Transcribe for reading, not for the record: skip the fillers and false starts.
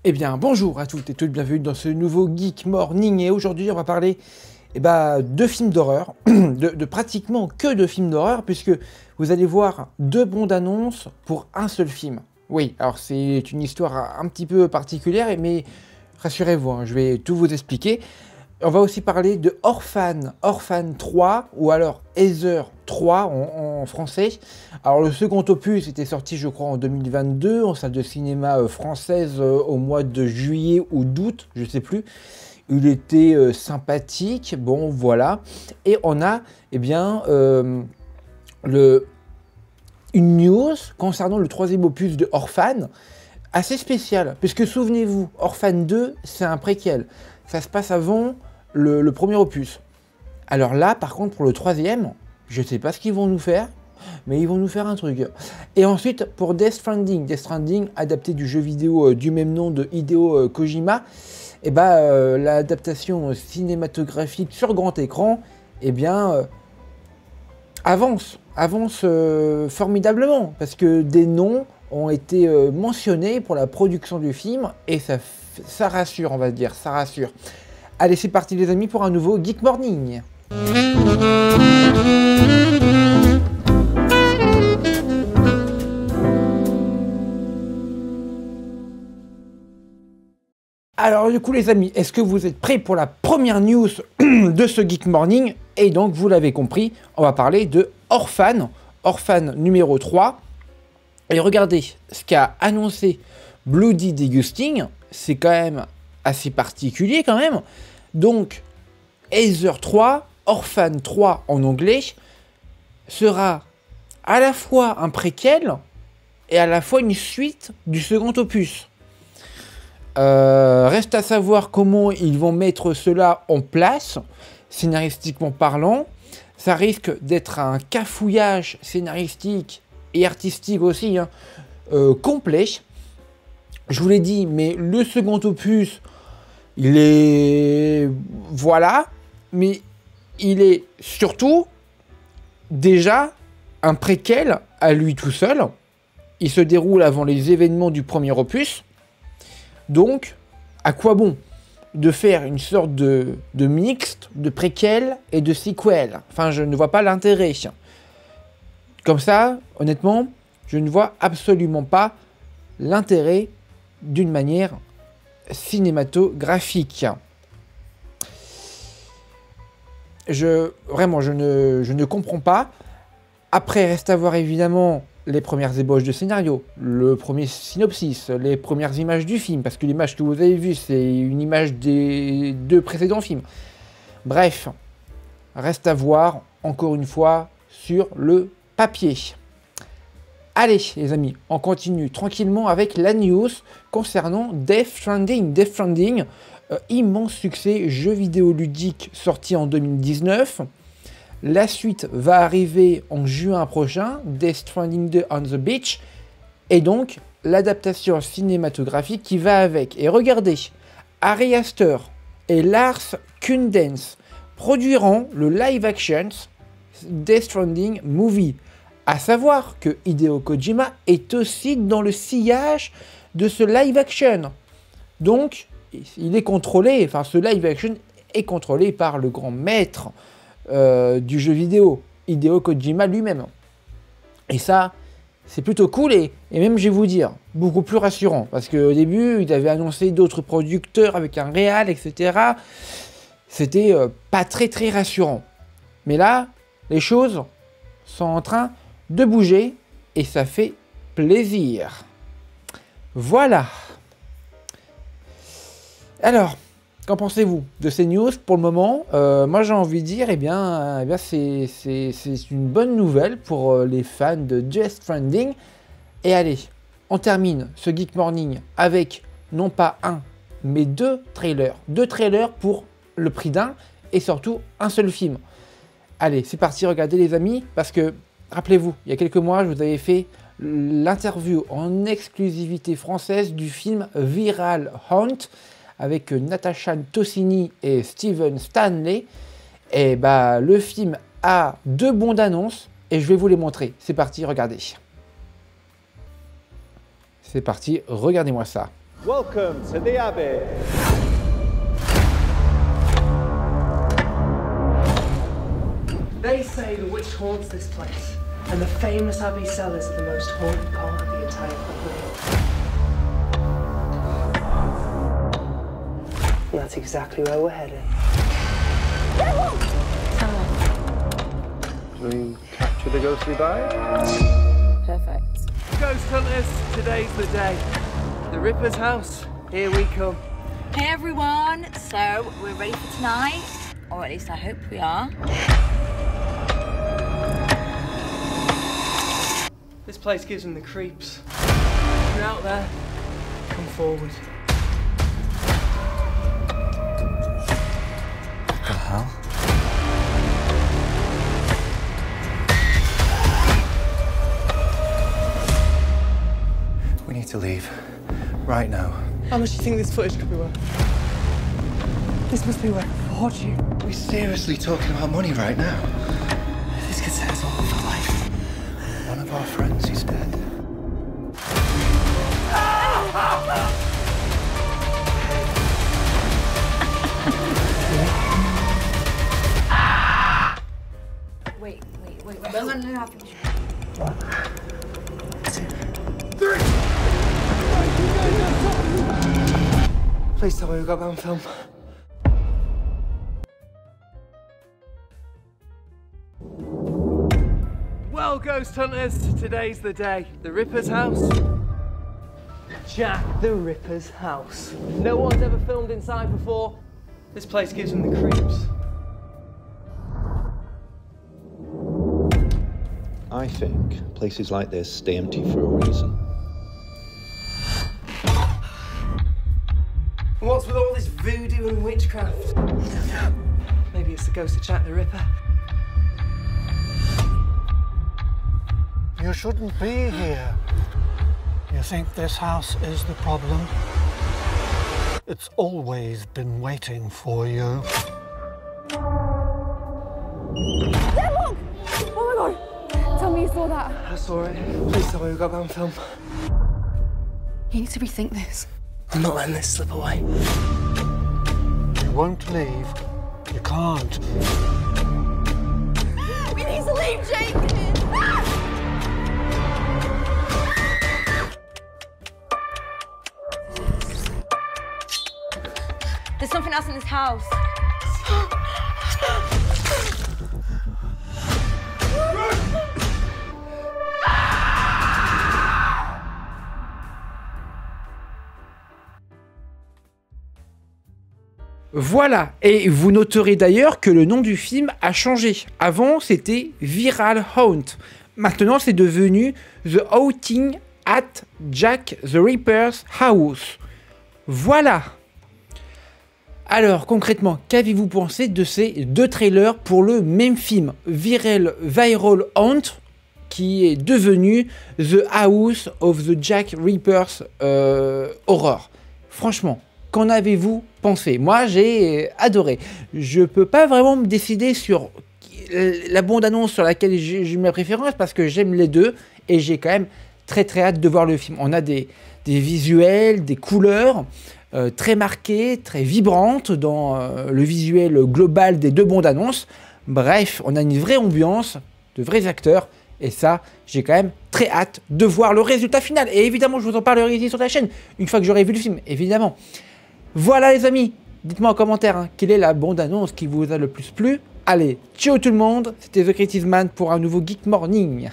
Eh bien, bonjour à toutes et tous, bienvenue dans ce nouveau Geek Morning. Et aujourd'hui, on va parler de films d'horreur, de pratiquement que de films d'horreur, puisque vous allez voir deux bandes annonces pour un seul film. Oui, alors c'est une histoire un petit peu particulière, mais rassurez-vous, hein, je vais tout vous expliquer. On va aussi parler de Orphan 3, ou alors Heather 3 en français. Alors le second opus était sorti je crois en 2022 en salle de cinéma française au mois de juillet ou d'août, je sais plus. Il était sympathique, bon voilà. Et on a une news concernant le troisième opus de Orphan, assez spécial, puisque souvenez-vous, Orphan 2 c'est un préquel, ça se passe avant le premier opus. Alors là, par contre, pour le troisième, je sais pas ce qu'ils vont nous faire, mais ils vont nous faire un truc. Et ensuite, pour Death Stranding, adapté du jeu vidéo du même nom de Hideo Kojima, l'adaptation cinématographique sur grand écran, avance formidablement, parce que des noms ont été mentionnés pour la production du film, et ça rassure, on va dire, ça rassure. Allez, c'est parti les amis pour un nouveau Geek Morning. Alors du coup les amis, est-ce que vous êtes prêts pour la première news de ce Geek Morning? Et donc vous l'avez compris, on va parler de Orphan numéro 3. Et regardez, ce qu'a annoncé Bloody Disgusting, c'est quand même assez particulier quand même. Donc Heather 3, Orphan 3 en anglais, sera à la fois un préquel et à la fois une suite du second opus. Reste à savoir comment ils vont mettre cela en place, scénaristiquement parlant. Ça risque d'être un cafouillage scénaristique et artistique aussi, hein, complet. Je vous l'ai dit, mais le second opus, il est... voilà, mais il est surtout déjà un préquel à lui tout seul. Il se déroule avant les événements du premier opus. Donc, à quoi bon de faire une sorte de mixte, de préquel et de sequel? Enfin, je ne vois pas l'intérêt. Comme ça, honnêtement, je ne vois absolument pas l'intérêt d'une manière cinématographique. Vraiment, je ne comprends pas. Après, reste à voir évidemment les premières ébauches de scénario, le premier synopsis, les premières images du film, parce que l'image que vous avez vue, c'est une image des deux précédents films. Bref, reste à voir, encore une fois, sur le papier. Allez, les amis, on continue tranquillement avec la news concernant Death Stranding. Death Stranding, immense succès, jeu vidéo ludique sorti en 2019. La suite va arriver en juin prochain, Death Stranding 2 on the Beach, et donc l'adaptation cinématographique qui va avec. Et regardez, Ari Aster et Lars Kundens produiront le live-action Death Stranding movie. À savoir que Hideo Kojima est aussi dans le sillage de ce live-action. Donc, il est contrôlé, enfin ce live-action est contrôlé par le grand maître du jeu vidéo, Hideo Kojima lui-même. Et ça, c'est plutôt cool et même, je vais vous dire, beaucoup plus rassurant. Parce qu'au début, il avait annoncé d'autres producteurs avec un réal, etc. C'était pas très rassurant. Mais là, les choses sont en train de bouger et ça fait plaisir. Voilà. Alors, qu'en pensez-vous de ces news pour le moment? Moi j'ai envie de dire, c'est une bonne nouvelle pour les fans de Death Stranding. Et allez, on termine ce Geek Morning avec non pas un, mais deux trailers. Deux trailers pour le prix d'un et surtout un seul film. Allez, c'est parti, regardez les amis, parce que, rappelez-vous, il y a quelques mois, je vous avais fait l'interview en exclusivité française du film Viral Hunt, avec Natasha Tossini et Steven Stanley. Et le film a deux bandes annonces et je vais vous les montrer. C'est parti, regardez. C'est parti, regardez-moi ça. Welcome to the Abbey. They say the witch haunts this place, and the famous Abbey cellars are the most haunted part of the entire property. And that's exactly where we're headed. Shall we capture the ghostly vibe? Perfect. Ghost hunters, today's the day. The Ripper's house, here we come. Hey everyone, so we're ready for tonight, or at least I hope we are. This place gives them the creeps. If you're out there, come forward. What the hell? We need to leave. Right now. How much do you think this footage could be worth? This must be worth a fortune. Are we seriously talking about money right now? This could set us all up for life. One of our friends is dead. Wait. No. Please tell me we got that on film. Well, ghost hunters, today's the day. The Ripper's house. Jack the Ripper's house. No one's ever filmed inside before. This place gives them the creeps. I think places like this stay empty for a reason. What's with all this voodoo and witchcraft? Maybe it's the ghost of Jack the Ripper. You shouldn't be here. You think this house is the problem? It's always been waiting for you. Deadlock! Oh my god! Tell me you saw that. I saw it. Please tell me we got that on film. You need to rethink this. I'm not letting this slip away. You won't leave. You can't. We need to leave, Jake! There's something else in this house. Voilà, et vous noterez d'ailleurs que le nom du film a changé. Avant, c'était Viral Haunt. Maintenant, c'est devenu The Haunting at Jack the Ripper's House. Voilà. Alors, concrètement, qu'avez-vous pensé de ces deux trailers pour le même film, Viral Haunt, qui est devenu The House of the Jack Ripper's Horror? Franchement, qu'en avez-vous pensé? Moi, j'ai adoré. Je peux pas vraiment me décider sur la bande-annonce sur laquelle j'ai ma préférence parce que j'aime les deux et j'ai quand même très hâte de voir le film. On a des visuels, des couleurs très marquées, très vibrantes dans le visuel global des deux bandes-annonces. Bref, on a une vraie ambiance, de vrais acteurs et ça, j'ai quand même très hâte de voir le résultat final. Et évidemment, je vous en parlerai ici sur la chaîne une fois que j'aurai vu le film, évidemment. Voilà les amis, dites-moi en commentaire quelle est la bande-annonce qui vous a le plus plu. Allez, ciao tout le monde, c'était The Creative Man pour un nouveau Geek Morning.